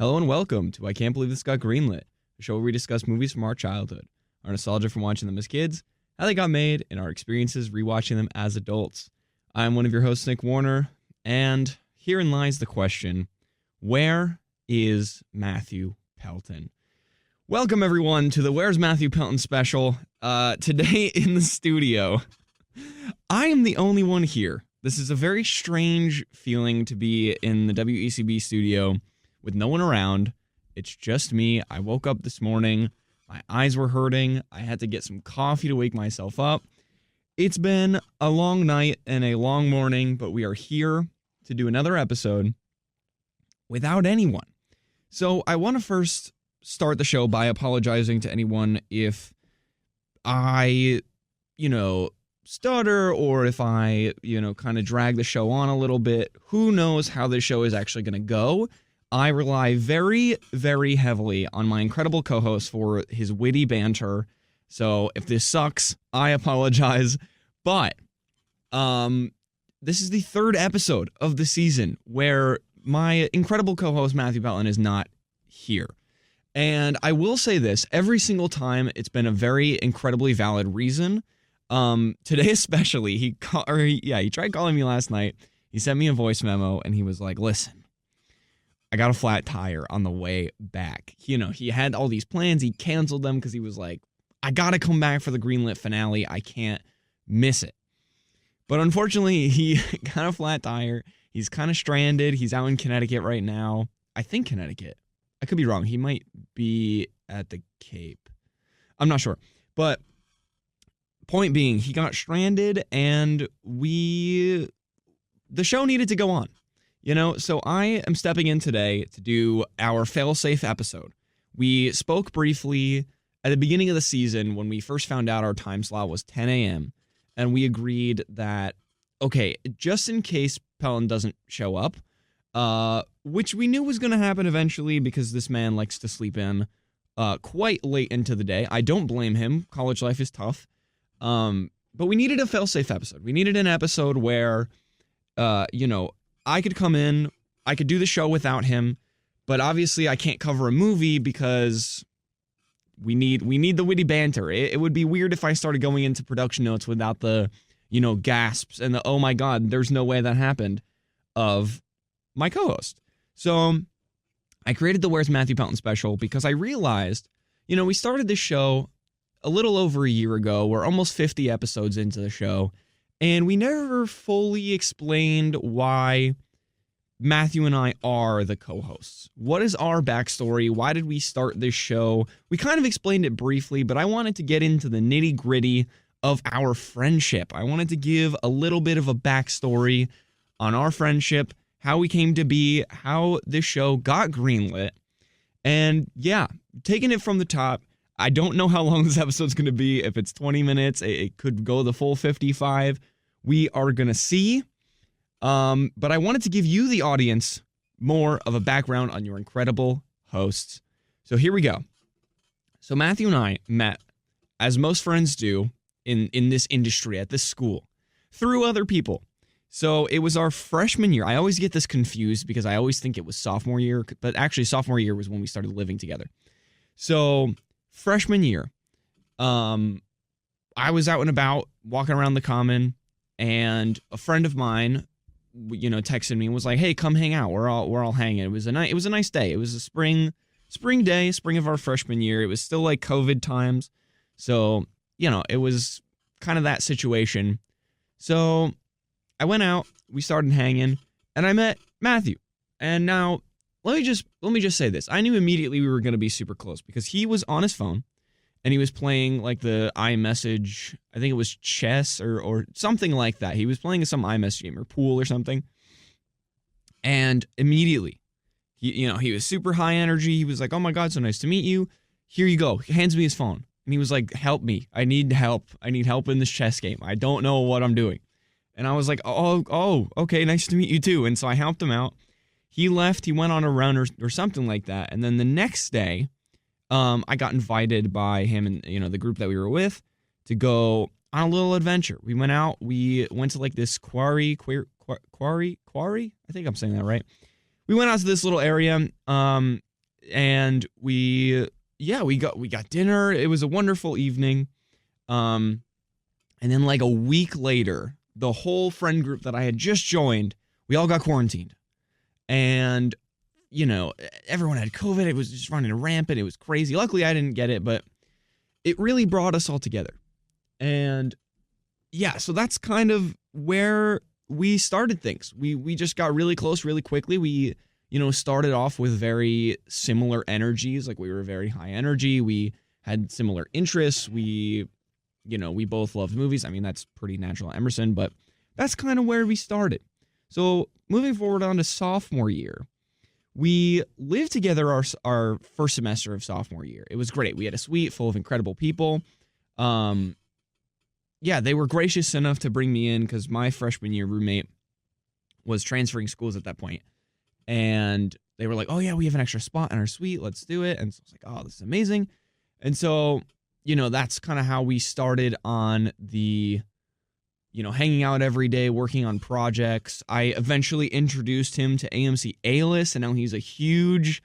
Hello and welcome to I Can't Believe This Got Greenlit, a show where we discuss movies from our childhood, our nostalgia from watching them as kids, how they got made, and our experiences rewatching them as adults. I'm one of your hosts, Nick Warner, and herein lies the question, where is Matthew Pelton? Welcome, everyone, to the Where's Matthew Pelton special. Today in the studio, I am the only one here. This is a very strange feeling to be in the WECB studio with no one around. It's just me. I woke up this morning. My eyes were hurting. I had to get some coffee to wake myself up. It's been a long night and a long morning, but we are here to do another episode without anyone. So I want to first start the show by apologizing to anyone if I, stutter or if I, kind of drag the show on a little bit. Who knows how this show is actually going to go? I rely very, very heavily on my incredible co-host for his witty banter. So if this sucks, I apologize. But this is the third episode of the season where my incredible co-host Matthew Pelton is not here. And I will say this, every single time it's been a very incredibly valid reason. Today especially, he tried calling me last night. He sent me a voice memo and he was like, listen, I got a flat tire on the way back. He had all these plans. He canceled them because he was like, I got to come back for the Greenlit finale. I can't miss it. But unfortunately, he got a flat tire. He's kind of stranded. He's out in Connecticut right now. I think Connecticut. I could be wrong. He might be at the Cape. I'm not sure. But point being, he got stranded and the show needed to go on. So I am stepping in today to do our fail-safe episode. We spoke briefly at the beginning of the season when we first found out our time slot was 10 a.m. And we agreed that, okay, just in case Pelton doesn't show up, which we knew was going to happen eventually because this man likes to sleep in quite late into the day. I don't blame him. College life is tough. But we needed a fail-safe episode. We needed an episode where, I could come in, I could do the show without him, but obviously I can't cover a movie because we need the witty banter. It would be weird if I started going into production notes without the, gasps and the, oh my God, there's no way that happened of my co-host. So I created the Where's Matthew Pelton special because I realized, we started this show a little over a year ago. We're almost 50 episodes into the show. And we never fully explained why Matthew and I are the co-hosts. What is our backstory? Why did we start this show? We kind of explained it briefly, but I wanted to get into the nitty-gritty of our friendship. I wanted to give a little bit of a backstory on our friendship, how we came to be, how this show got greenlit. And yeah, taking it from the top, I don't know how long this episode's going to be. If it's 20 minutes, it could go the full 55. We are going to see. But I wanted to give you, the audience, more of a background on your incredible hosts. So here we go. So Matthew and I met, as most friends do, in this industry, at this school, through other people. So it was our freshman year. I always get this confused because I always think it was sophomore year. But actually, sophomore year was when we started living together. So freshman year, I was out and about walking around the common, and a friend of mine, texted me and was like, "Hey, come hang out. We're all hanging." It was a nice day. It was a spring day, spring of our freshman year. It was still like COVID times, so it was kind of that situation. So I went out. We started hanging, and I met Matthew. And now let me just say this. I knew immediately we were going to be super close because he was on his phone and he was playing like the iMessage. I think it was chess or something like that. He was playing some iMessage game or pool or something. And immediately, he was super high energy. He was like, "Oh my God, so nice to meet you. Here you go." He hands me his phone and he was like, "Help me. I need help. I need help in this chess game. I don't know what I'm doing." And I was like, oh, okay, nice to meet you too. And so I helped him out. He left, he went on a run or something like that. And then the next day, I got invited by him and, the group that we were with to go on a little adventure. We went out, we went to like this quarry. I think I'm saying that right. We went out to this little area. and we got dinner. It was a wonderful evening. And then like a week later, the whole friend group that I had just joined, we all got quarantined. And, everyone had COVID. It was just running rampant. It was crazy. Luckily, I didn't get it, but it really brought us all together. And yeah, so that's kind of where we started things. We just got really close really quickly. We, started off with very similar energies. Like we were very high energy. We had similar interests. We both loved movies. I mean, that's pretty natural at Emerson, but that's kind of where we started. So moving forward on to sophomore year, we lived together our first semester of sophomore year. It was great. We had a suite full of incredible people. They were gracious enough to bring me in because my freshman year roommate was transferring schools at that point. And they were like, oh, yeah, we have an extra spot in our suite. Let's do it. And so I was like, oh, this is amazing. And so, that's kind of how we started on the, hanging out every day, working on projects. I eventually introduced him to AMC A-List, and now he's a huge,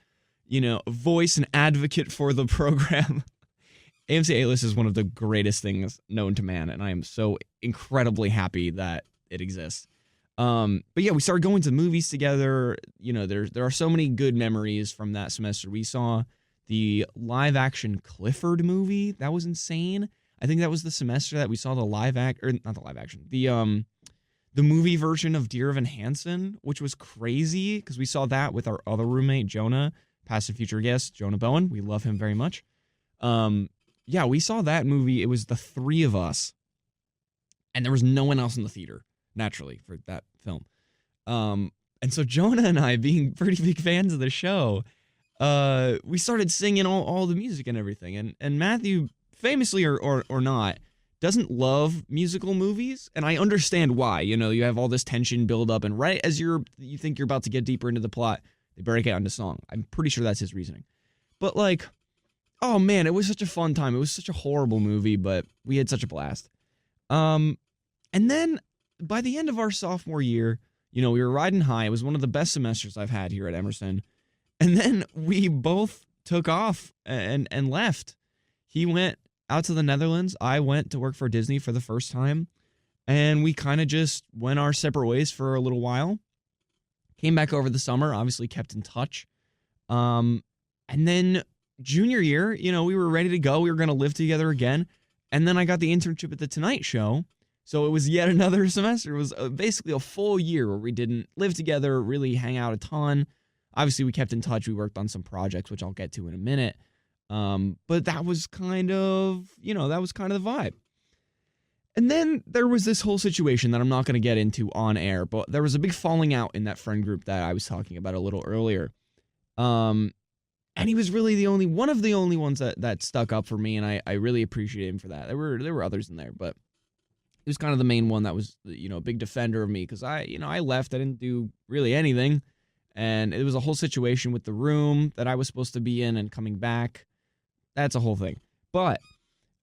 voice and advocate for the program. AMC A-List is one of the greatest things known to man, and I am so incredibly happy that it exists. But yeah, we started going to movies together. There are so many good memories from that semester. We saw the live action Clifford movie. That was insane. I think that was the semester that we saw the movie version of Dear Evan Hansen, which was crazy because we saw that with our other roommate, Jonah, past and future guest, Jonah Bowen. We love him very much. We saw that movie. It was the three of us, and there was no one else in the theater, naturally, for that film. And so Jonah and I, being pretty big fans of the show, we started singing all the music and everything. And Matthew, famously or not, doesn't love musical movies, and I understand why. You have all this tension build up, and right as you think you're about to get deeper into the plot, they break out into song. I'm pretty sure that's his reasoning. But like, oh man, it was such a fun time. It was such a horrible movie, but we had such a blast. And then by the end of our sophomore year, we were riding high. It was one of the best semesters I've had here at Emerson. And then we both took off and left. He went out to the Netherlands. I went to work for Disney for the first time. And we kind of just went our separate ways for a little while. Came back over the summer, obviously kept in touch. And then junior year, we were ready to go. We were going to live together again. And then I got the internship at The Tonight Show. So it was yet another semester. It was basically a full year where we didn't live together, really hang out a ton. Obviously, we kept in touch. We worked on some projects, which I'll get to in a minute. But that was kind of, the vibe. And then there was this whole situation that I'm not going to get into on air, but there was a big falling out in that friend group that I was talking about a little earlier. And he was really one of the only ones that stuck up for me, and I really appreciate him for that. There were others in there, but he was kind of the main one that was, a big defender of me, because I left. I didn't do really anything. And it was a whole situation with the room that I was supposed to be in and coming back. That's a whole thing. But,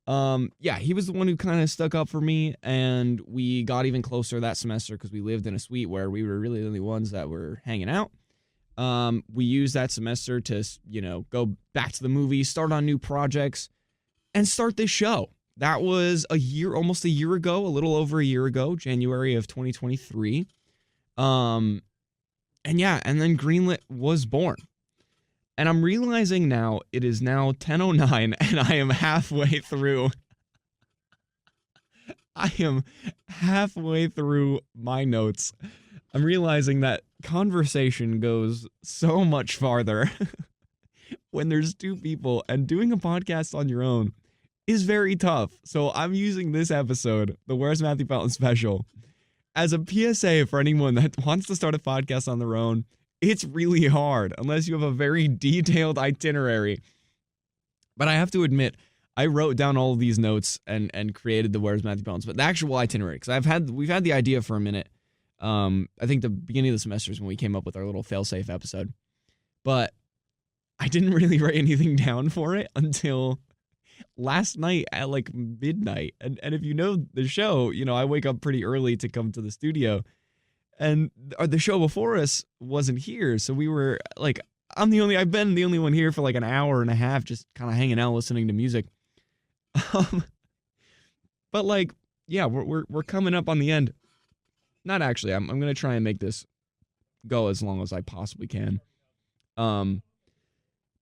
he was the one who kind of stuck up for me, and we got even closer that semester because we lived in a suite where we were really the only ones that were hanging out. We used that semester to, go back to the movies, start on new projects, and start this show. That was almost a year ago, a little over a year ago, January of 2023. And then Greenlit was born. And I'm realizing now it is now 10:09 and I am halfway through. I am halfway through my notes. I'm realizing that conversation goes so much farther when there's two people, and doing a podcast on your own is very tough. So I'm using this episode, the Where's Matthew Pelton special, as a PSA for anyone that wants to start a podcast on their own. It's really hard unless you have a very detailed itinerary. But I have to admit, I wrote down all of these notes and created the Where's Matthew Pelton, but the actual itinerary, because we've had the idea for a minute. I think the beginning of the semester is when we came up with our little fail-safe episode. But I didn't really write anything down for it until last night at like midnight. And if you know the show, I wake up pretty early to come to the studio. And the show before us wasn't here. So we were like, I've been the only one here for like an hour and a half, just kind of hanging out, listening to music. Um, but like, yeah, we're coming up on the end. Not actually. I'm gonna try and make this go as long as I possibly can. Um,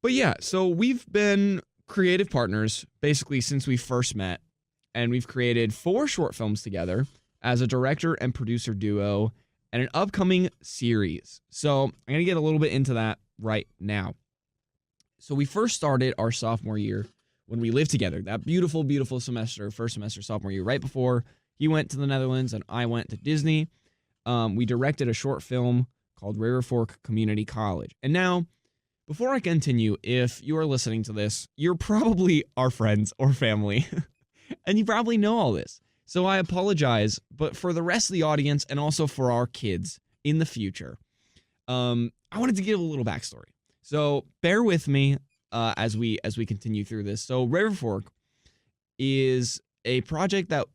but yeah, so we've been creative partners basically since we first met, and we've created 4 short films together as a director and producer duo, and an upcoming series. So I'm gonna get a little bit into that right now. So we first started our sophomore year when we lived together. That beautiful, beautiful semester, first semester sophomore year, right before he went to the Netherlands and I went to Disney. We directed a short film called River Fork Community College. And now, before I continue, if you are listening to this, you're probably our friends or family, and you probably know all this. So I apologize, but for the rest of the audience and also for our kids in the future, I wanted to give a little backstory. So bear with me as we continue through this. So River Fork is a project that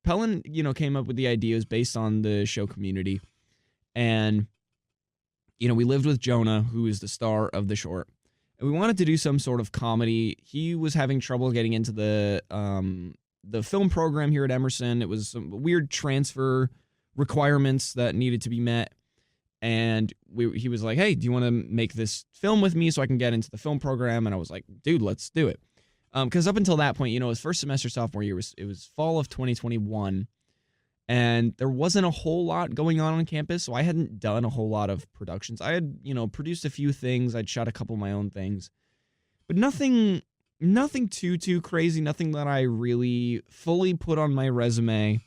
Pelton, came up with the ideas based on the show Community, and we lived with Jonah, who is the star of the short, and we wanted to do some sort of comedy. He was having trouble getting into the film program here at Emerson. It was some weird transfer requirements that needed to be met. And he was like, hey, do you want to make this film with me so I can get into the film program? And I was like, dude, let's do it. Because up until that point, his first semester sophomore year, it was fall of 2021. And there wasn't a whole lot going on campus. So I hadn't done a whole lot of productions. I had, produced a few things. I'd shot a couple of my own things. But nothing too crazy. Nothing that I really fully put on my resume.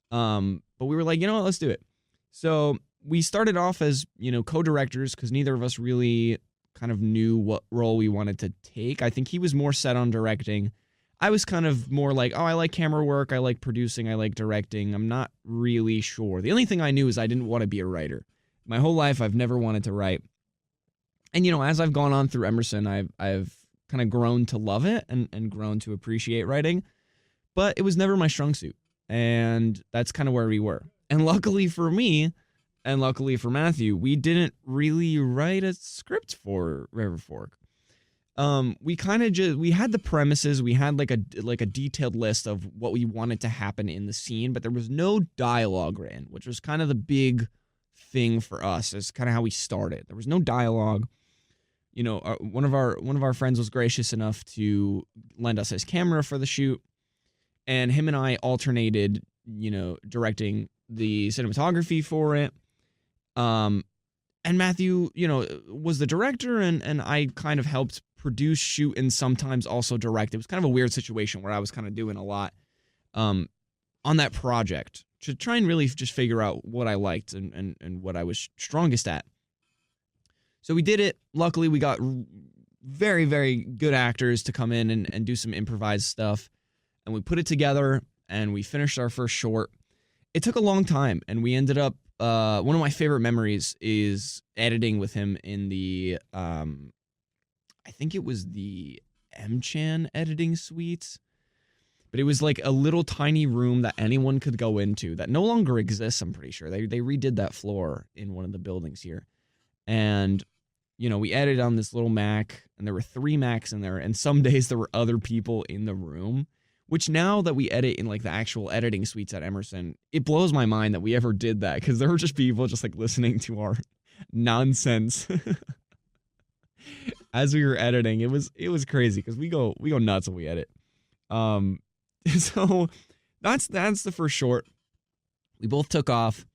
But we were like, you know what, let's do it. So we started off as, co-directors because neither of us really kind of knew what role we wanted to take. I think he was more set on directing. I was kind of more like, oh, I like camera work. I like producing. I like directing. I'm not really sure. The only thing I knew is I didn't want to be a writer. My whole life, I've never wanted to write. And, as I've gone on through Emerson, I've kind of grown to love it and grown to appreciate writing. But it was never my strong suit. And that's kind of where we were. And luckily for me, and luckily for Matthew, we didn't really write a script for River Fork. We kind of we had the premises, we had like a detailed list of what we wanted to happen in the scene, but there was no dialogue written, which was kind of the big thing for us. It's kind of how we started. There was no dialogue. One of our friends was gracious enough to lend us his camera for the shoot, and him and I alternated, directing the cinematography for it. And Matthew, was the director, and I kind of helped produce, shoot, and sometimes also direct. It was kind of a weird situation where I was kind of doing a lot on that project to try and really just figure out what I liked and what I was strongest at. So we did it. Luckily, we got very, very good actors to come in and do some improvised stuff. And we put it together, and we finished our first short. It took a long time, and we ended up, one of my favorite memories is editing with him in the, I think it was the M-Chan editing suite. But it was like a little tiny room that anyone could go into that no longer exists, I'm pretty sure. They redid that floor in one of the buildings here. And, we edited on this little Mac, and there were 3 Macs in there, and some days there were other people in the room. Which now that we edit in like the actual editing suites at Emerson, it blows my mind that we ever did that, because there were just people just like listening to our nonsense as we were editing. It was crazy because we go nuts when we edit. So that's the first short. We both took off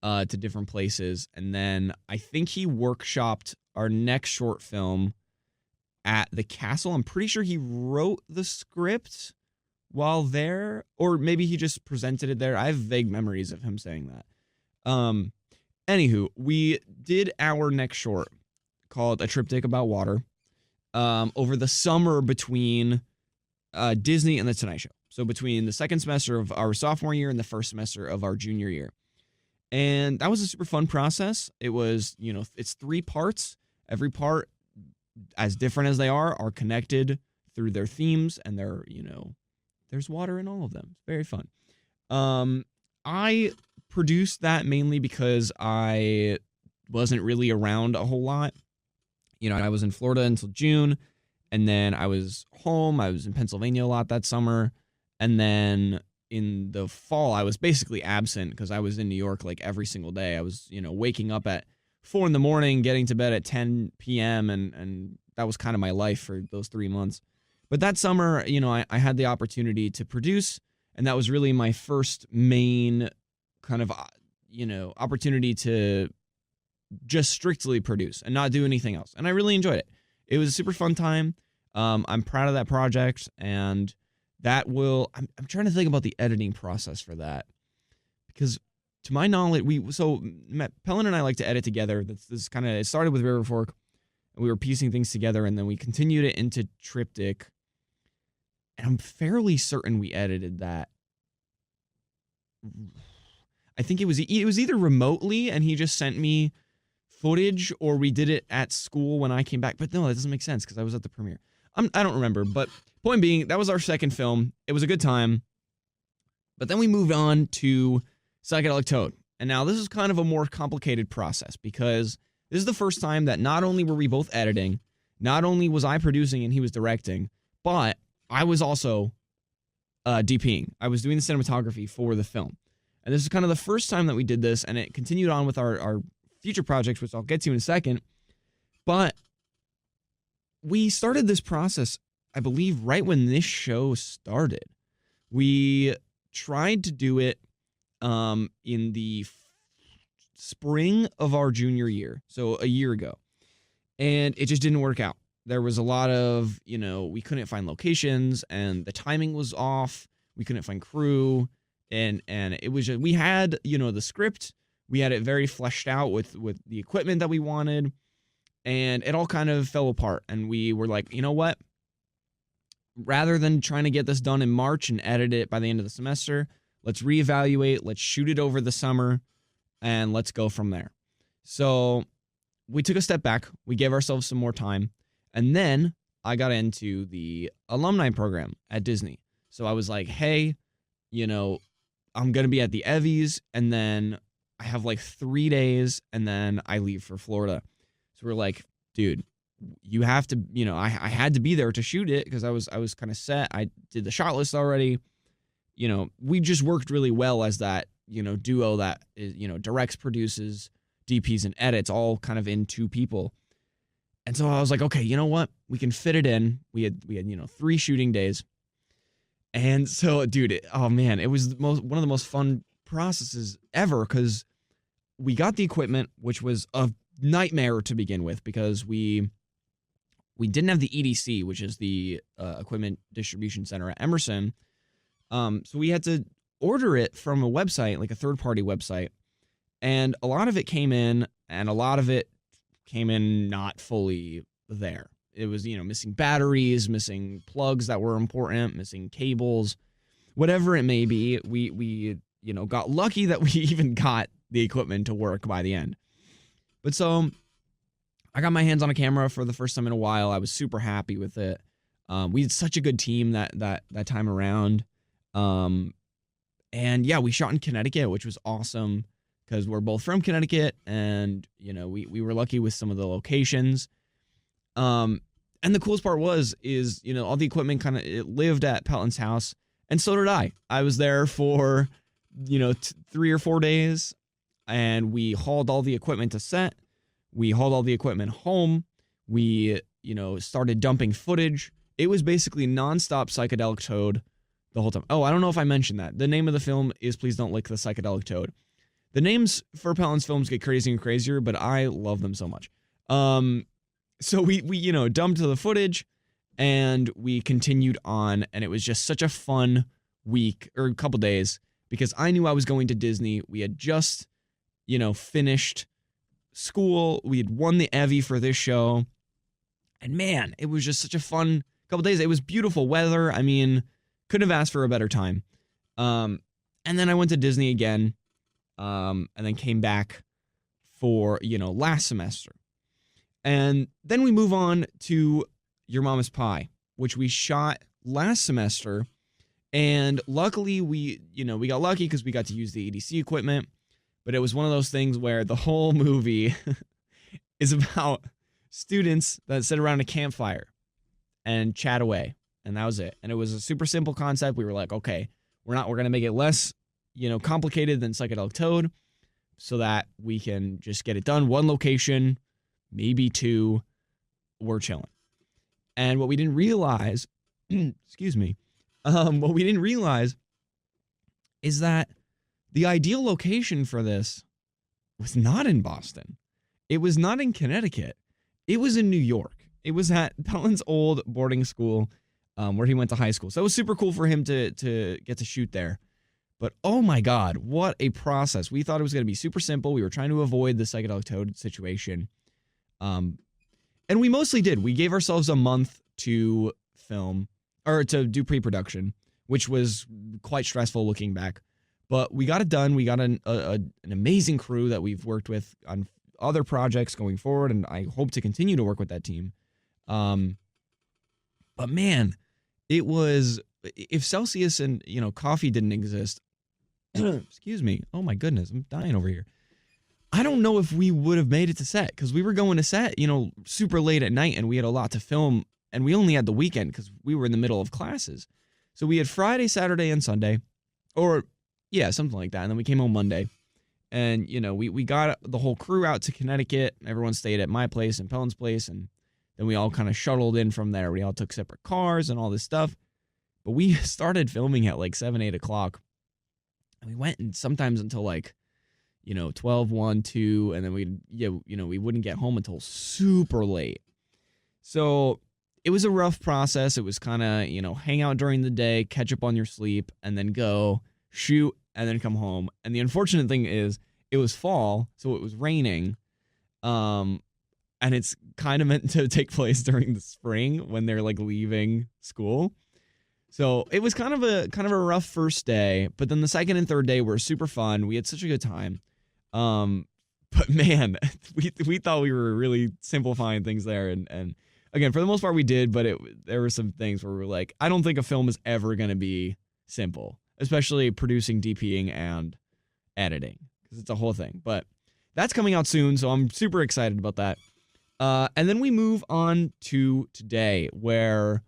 to different places, and then I think he workshopped our next short film at the castle. I'm pretty sure he wrote the script while there, or maybe he just presented it there. I have vague memories of him saying that. Anywho, we did our next short called A Triptych About Water over the summer between Disney and The Tonight Show. So between the second semester of our sophomore year and the first semester of our junior year. And that was a super fun process. It was, it's 3 parts. Every part, as different as they are connected through their themes and their, there's water in all of them. It's very fun. I produced that mainly because I wasn't really around a whole lot. I was in Florida until June, and then I was home. I was in Pennsylvania a lot that summer. And then in the fall, I was basically absent because I was in New York like every single day. I was, waking up at 4 a.m, getting to bed at 10 p.m. And that was kind of my life for those 3 months. But that summer, I had the opportunity to produce, and that was really my first main kind of, opportunity to just strictly produce and not do anything else. And I really enjoyed it. It was a super fun time. I'm proud of that project, and that will, I'm trying to think about the editing process for that, because to my knowledge, Pelton and I like to edit together. This kind of, it started with River Fork, and we were piecing things together, and then we continued it into Triptych, and I'm fairly certain we edited that. I think it was either remotely, and he just sent me footage, or we did it at school when I came back. But no, that doesn't make sense because I was at the premiere. I don't remember, but point being, that was our second film. It was a good time. But then we moved on to Psychedelic Toad. And now this is kind of a more complicated process, because this is the first time that not only were we both editing, not only was I producing and he was directing, but I was also DPing. I was doing the cinematography for the film. And this is kind of the first time that we did this, and it continued on with our future projects, which I'll get to in a second. But we started this process, I believe, right when this show started. We tried to do it in the spring of our junior year, so a year ago. And it just didn't work out. There was a lot of, we couldn't find locations, and the timing was off. We couldn't find crew. And it was just, we had, the script. We had it very fleshed out with the equipment that we wanted, and it all kind of fell apart. And we were like, you know what? Rather than trying to get this done in March and edit it by the end of the semester, let's reevaluate, let's shoot it over the summer, and let's go from there. So we took a step back. We gave ourselves some more time. And then I got into the alumni program at Disney. So I was like, hey, I'm going to be at the Evvies, and then I have like 3 days, and then I leave for Florida. So we're like, dude, you have to, I had to be there to shoot it because I was kind of set. I did the shot list already. We just worked really well as that, duo that is, directs, produces, DPs, and edits all kind of in 2 people. And so I was like, okay, you know what? We can fit it in. We had 3 shooting days. And so, dude, it was one of the most fun processes ever, because we got the equipment, which was a nightmare to begin with, because we didn't have the EDC, which is the Equipment Distribution Center at Emerson. So we had to order it from a website, like a third-party website. And a lot of it came in, and a lot of it came in not fully there. It was, missing batteries, missing plugs that were important, missing cables, whatever it may be. We got lucky that we even got the equipment to work by the end. But so I got my hands on a camera for the first time in a while. I was super happy with it. We had such a good team that time around. And yeah, we shot in Connecticut, which was awesome because we're both from Connecticut, and we were lucky with some of the locations. And the coolest part is all the equipment it lived at Pelton's house, and so did I. I was there for 3 or 4 days, and we hauled all the equipment to set. We hauled all the equipment home. We started dumping footage. It was basically nonstop Psychedelic Toad the whole time. Oh, I don't know if I mentioned that. The name of the film is Please Don't Lick the Psychedelic Toad. The names for Pelton's films get crazier and crazier, but I love them so much. So we dumped the footage, and we continued on, and it was just such a fun week or a couple days, because I knew I was going to Disney. We had just, finished school. We had won the Evie for this show, and man, it was just such a fun couple days. It was beautiful weather. I mean, couldn't have asked for a better time. And then I went to Disney again, and then came back for, last semester. And then we move on to Your Mama's Pie, which we shot last semester. And luckily we got lucky because we got to use the EDC equipment. But it was one of those things where the whole movie is about students that sit around a campfire and chat away. And that was it. And it was a super simple concept. We were like, okay, we're going to make it less, complicated than Psychedelic Toad so that we can just get it done. One location, maybe two, we're chilling. And what we didn't realize, excuse me, what we didn't realize is that the ideal location for this was not in Boston. It was not in Connecticut. It was in New York. It was at Pelton's old boarding school where he went to high school. So it was super cool for him to get to shoot there. But oh my God, what a process. We thought it was going to be super simple. We were trying to avoid the Psychedelic Toad situation. And we mostly did. We gave ourselves a month to film, or to do pre-production, which was quite stressful looking back. But we got it done. We got an amazing crew that we've worked with on other projects going forward, and I hope to continue to work with that team. But man, it was, if Celsius and, coffee didn't exist, excuse me, oh my goodness, I'm dying over here. I don't know if we would have made it to set, because we were going to set, super late at night, and we had a lot to film, and we only had the weekend because we were in the middle of classes. So we had Friday, Saturday, and Sunday, or yeah, something like that. And then we came home Monday, and, we got the whole crew out to Connecticut. Everyone stayed at my place and Pelton's place, and then we all kind of shuttled in from there. We all took separate cars and all this stuff. But we started filming at like 7, 8 o'clock. And we went and sometimes until like, 12, 1, 2. And then we wouldn't get home until super late. So it was a rough process. It was kind of, hang out during the day, catch up on your sleep, and then go shoot and then come home. And the unfortunate thing is it was fall, so it was raining. And it's kind of meant to take place during the spring when they're like leaving school. So it was kind of a rough first day, but then the second and third day were super fun. We had such a good time. But man, we thought we were really simplifying things there. And again, for the most part we did, but there were some things where we were like, I don't think a film is ever going to be simple, especially producing, DPing, and editing, because it's a whole thing. But that's coming out soon, so I'm super excited about that. And then we move on to today, where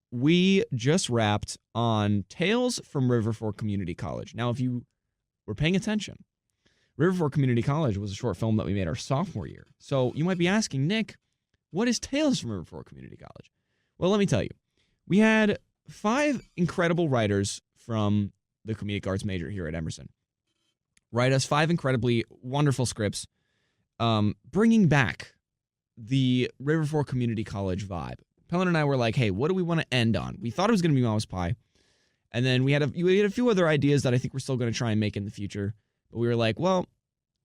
we just wrapped on Tales from River Fork Community College. Now, if you were paying attention, River Fork Community College was a short film that we made our sophomore year. So you might be asking, Nick, what is Tales from River Fork Community College? Well, let me tell you. We had 5 incredible writers from the comedic arts major here at Emerson write us 5 incredibly wonderful scripts, bringing back the River Fork Community College vibe. Pelton and I were like, hey, what do we want to end on? We thought it was going to be Mama's Pie. And then we had a few other ideas that I think we're still going to try and make in the future. But we were like, well,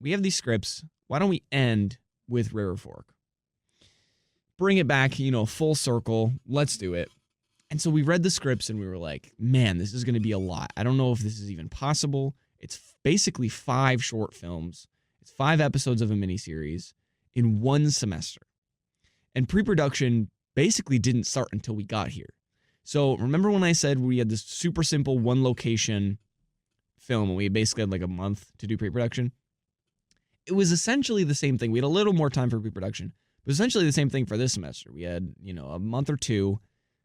we have these scripts. Why don't we end with River Fork? Bring it back, full circle. Let's do it. And so we read the scripts and we were like, man, this is going to be a lot. I don't know if this is even possible. It's basically 5 short films. It's 5 episodes of a miniseries in 1 semester. And pre-production basically didn't start until we got here. So remember when I said we had this super simple 1 location film and we basically had like a month to do pre-production? It was essentially the same thing. We had a little more time for pre-production, but essentially the same thing for this semester. We had, a month or 2.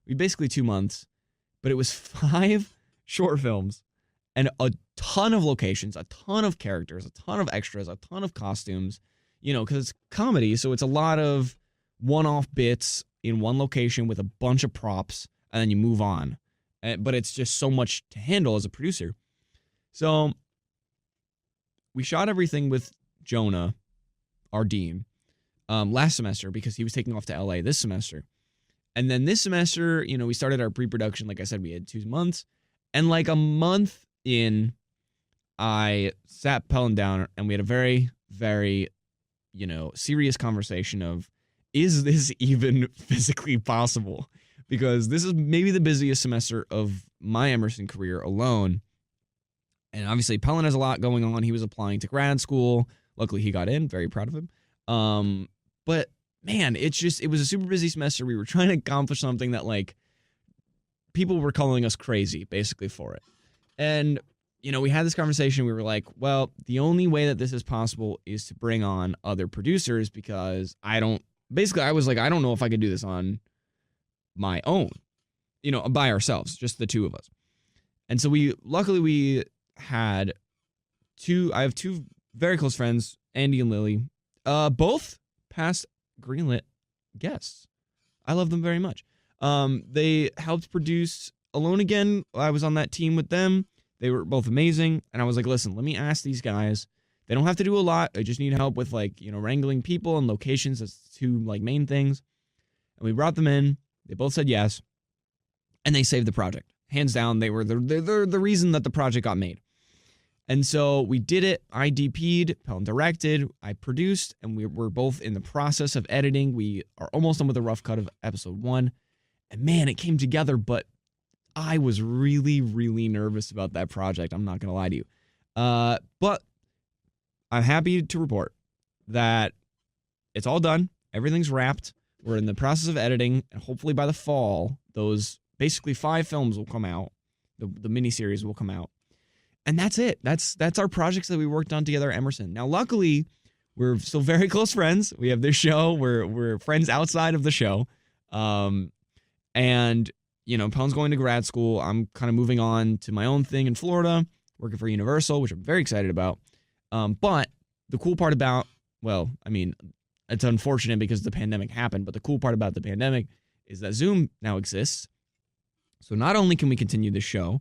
We basically 2 months, but it was 5 short films and a ton of locations, a ton of characters, a ton of extras, a ton of costumes, because it's comedy. So it's a lot of one-off bits in 1 location with a bunch of props, and then you move on. But it's just so much to handle as a producer. So we shot everything with Jonah, our dean, last semester because he was taking off to LA this semester. And then this semester, we started our pre-production. Like I said, we had 2 months. And like a month in, I sat Pelton down and we had a very, very, serious conversation of, is this even physically possible? Because this is maybe the busiest semester of my Emerson career alone. And obviously, Pelton has a lot going on. He was applying to grad school. Luckily, he got in. Very proud of him. But man, it was a super busy semester. We were trying to accomplish something that like people were calling us crazy basically for it. And, we had this conversation. We were like, well, the only way that this is possible is to bring on other producers because I don't basically I was like, I don't know if I could do this on my own, by ourselves, just the two of us. And so luckily we had I have two very close friends, Andy and Lily, both past Greenlit guests. I love them very much. They helped produce Alone Again. I was on that team with them. They were both amazing. And I was like, listen, let me ask these guys. They don't have to do a lot. I just need help with wrangling people and locations. That's two main things. And we brought them in. They both said yes. And they saved the project. Hands down, they were the reason that the project got made. And so we did it. I DP'd, Pelton directed, I produced, and we were both in the process of editing. We are almost done with a rough cut of episode 1. And man, it came together, but I was really, really nervous about that project. I'm not going to lie to you. But I'm happy to report that it's all done. Everything's wrapped. We're in the process of editing, and hopefully by the fall, those basically 5 films will come out. The miniseries will come out. And that's it. That's our projects that we worked on together at Emerson. Now, luckily, we're still very close friends. We have this show. We're friends outside of the show. And Pelton's going to grad school. I'm kind of moving on to my own thing in Florida, working for Universal, which I'm very excited about. But the cool part about, it's unfortunate because the pandemic happened, but the cool part about the pandemic is that Zoom now exists. So not only can we continue the show,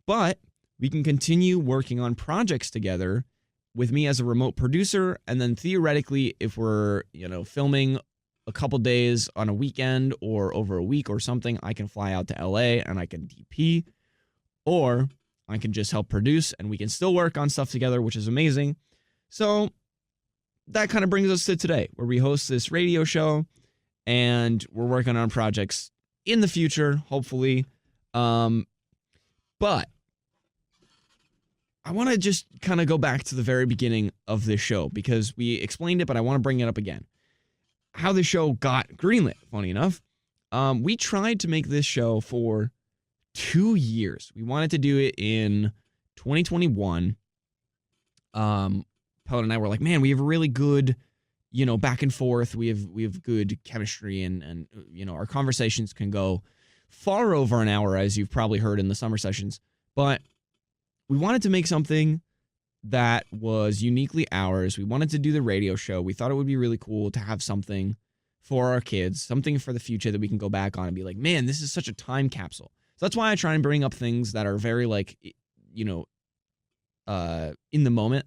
but we can continue working on projects together with me as a remote producer. And then theoretically, if we're, filming a couple days on a weekend or over a week or something, I can fly out to LA and I can DP, or I can just help produce and we can still work on stuff together, which is amazing. So that kind of brings us to today, where we host this radio show and we're working on projects in the future, hopefully. But I want to just kind of go back to the very beginning of this show because we explained it, but I want to bring it up again. How the show got greenlit, funny enough. We tried to make this show for 2 years. We wanted to do it in 2021. Pelton and I were like, man, we have a really good, back and forth. We have good chemistry and our conversations can go far over an hour, as you've probably heard in the summer sessions. But we wanted to make something that was uniquely ours. We wanted to do the radio show. We thought it would be really cool to have something for our kids, something for the future that we can go back on and be like, man, this is such a time capsule. So that's why I try and bring up things that are very in the moment,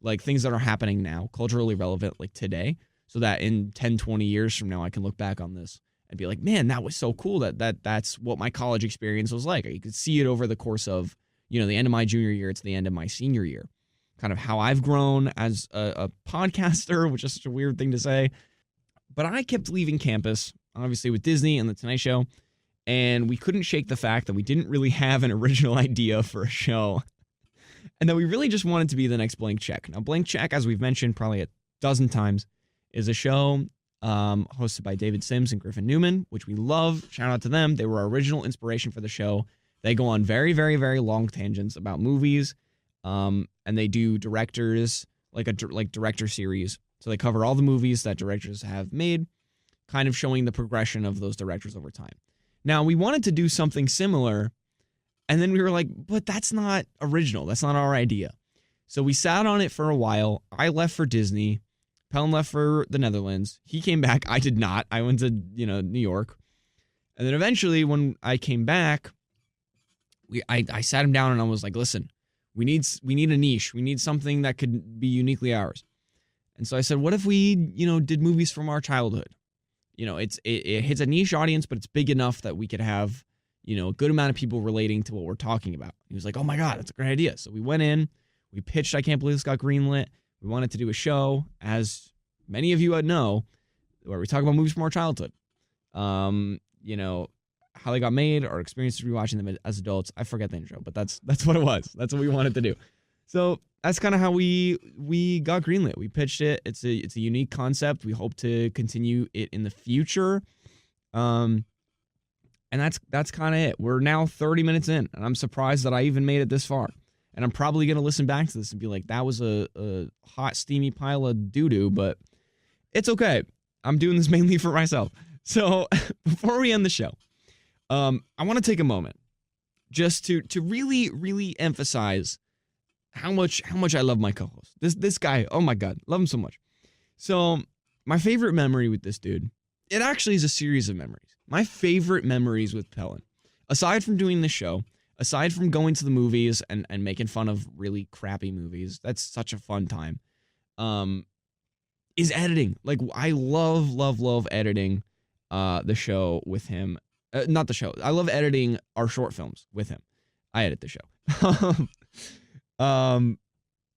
like things that are happening now, culturally relevant, like today, so that in 10, 20 years from now, I can look back on this and be like, man, that was so cool. That's what my college experience was like. You could see it over the course of, the end of my junior year to the end of my senior year. Kind of how I've grown as a podcaster, which is such a weird thing to say. But I kept leaving campus, obviously with Disney and The Tonight Show, and we couldn't shake the fact that we didn't really have an original idea for a show, and that we really just wanted to be the next Blank Check. Now, Blank Check, as we've mentioned probably a dozen times, is a show hosted by David Sims and Griffin Newman, which we love. Shout out to them. They were our original inspiration for the show. They go on very, very, very long tangents about movies, and they do directors, like director series. So they cover all the movies that directors have made, kind of showing the progression of those directors over time. Now, we wanted to do something similar, and then we were like, but that's not original. That's not our idea. So we sat on it for a while. I left for Disney. Pelton left for the Netherlands. He came back. I did not. I went to, New York. And then eventually when I came back, I sat him down and I was like, listen, we need a niche. We need something that could be uniquely ours. And so I said, what if we, did movies from our childhood? It hits a niche audience, but it's big enough that we could have, a good amount of people relating to what we're talking about. He was like, oh my God, that's a great idea. So we went in, we pitched I Can't Believe This Got Greenlit. We wanted to do a show, as many of you would know, where we talk about movies from our childhood. How they got made, our experiences rewatching them as adults. I forget the intro, but that's what it was. That's what we wanted to do. So that's kind of how we got greenlit. We pitched it. It's a unique concept. We hope to continue it in the future. And that's kind of it. We're now 30 minutes in, and I'm surprised that I even made it this far. And I'm probably going to listen back to this and be like, that was a hot, steamy pile of doo-doo, but it's okay. I'm doing this mainly for myself. So before we end the show, I want to take a moment just to really, really emphasize how much I love my co-host. This guy, oh my God, love him so much. So my favorite memory with this dude, it actually is a series of memories. My favorite memories with Pelton, aside from doing the show, aside from going to the movies and making fun of really crappy movies, that's such a fun time, is editing. Like, I love editing the show with him. Not the show. I love editing our short films with him. I edit the show.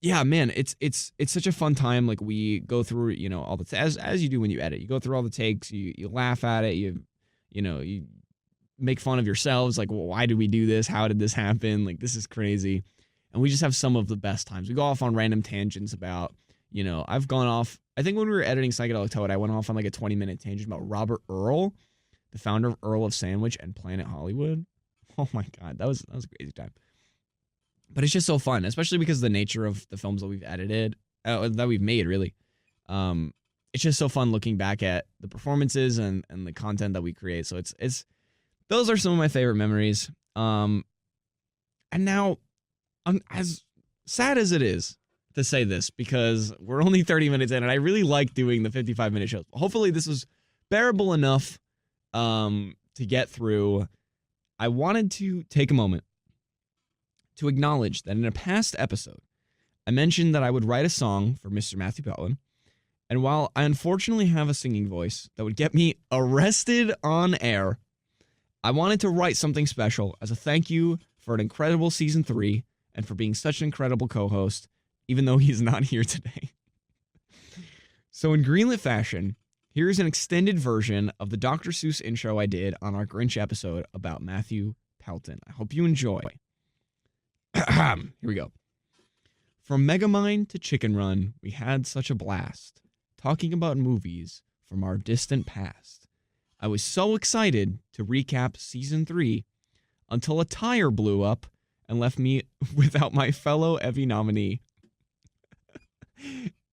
Yeah, man, it's such a fun time. Like, we go through, all the as you do when you edit. You go through all the takes, you laugh at it, you make fun of yourselves, like, well, why did we do this? How did this happen? Like, this is crazy. And we just have some of the best times. We go off on random tangents about, I've gone off, I think when we were editing Psychedelic Toad, I went off on like a 20-minute tangent about Robert Earl, the founder of Earl of Sandwich and Planet Hollywood. Oh my God, that was a crazy time. But it's just so fun, especially because of the nature of the films that we've edited, that we've made, really. It's just so fun looking back at the performances and the content that we create. So it's those are some of my favorite memories. And now, as sad as it is to say this, because we're only 30 minutes in, and I really like doing the 55-minute shows. Hopefully this was bearable enough to get through. I wanted to take a moment to acknowledge that in a past episode, I mentioned that I would write a song for Mr. Matthew Pelton. And while I unfortunately have a singing voice that would get me arrested on air, I wanted to write something special as a thank you for an incredible season 3 and for being such an incredible co-host, even though he's not here today. So in Greenlit fashion, here's an extended version of the Dr. Seuss intro I did on our Grinch episode about Matthew Pelton. I hope you enjoy. Here we go. From Megamind to Chicken Run, we had such a blast, talking about movies from our distant past. I was so excited to recap Season 3 until a tire blew up and left me without my fellow Evie nominee.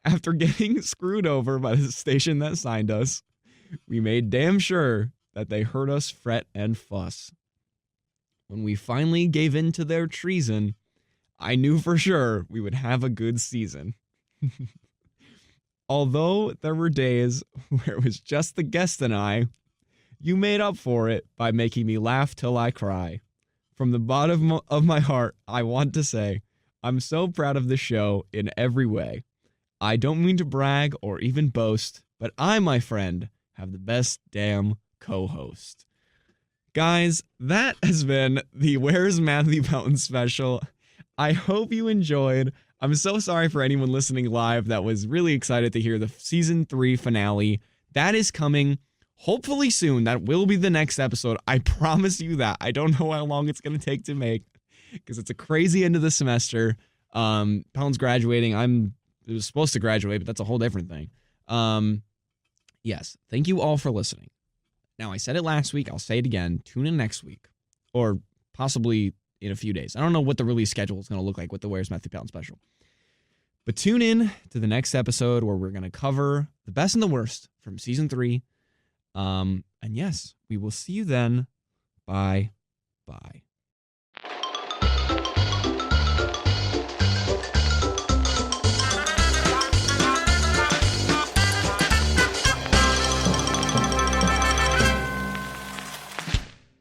After getting screwed over by the station that signed us, we made damn sure that they heard us fret and fuss. When we finally gave in to their treason, I knew for sure we would have a good season. Although there were days where it was just the guest and I, you made up for it by making me laugh till I cry. From the bottom of my heart, I want to say, I'm so proud of the show in every way. I don't mean to brag or even boast, but I, my friend, have the best damn co-host. Guys, that has been the Where's Matthew Pelton special. I hope you enjoyed. I'm so sorry for anyone listening live that was really excited to hear the season 3 finale. That is coming hopefully soon. That will be the next episode. I promise you that. I don't know how long it's going to take to make because it's a crazy end of the semester. Pelton's graduating. I was supposed to graduate, but that's a whole different thing. Yes, thank you all for listening. Now, I said it last week. I'll say it again. Tune in next week or possibly in a few days. I don't know what the release schedule is going to look like with the Where's Matthew Pelton special. But tune in to the next episode where we're going to cover the best and the worst from season 3. And yes, we will see you then. Bye. Bye.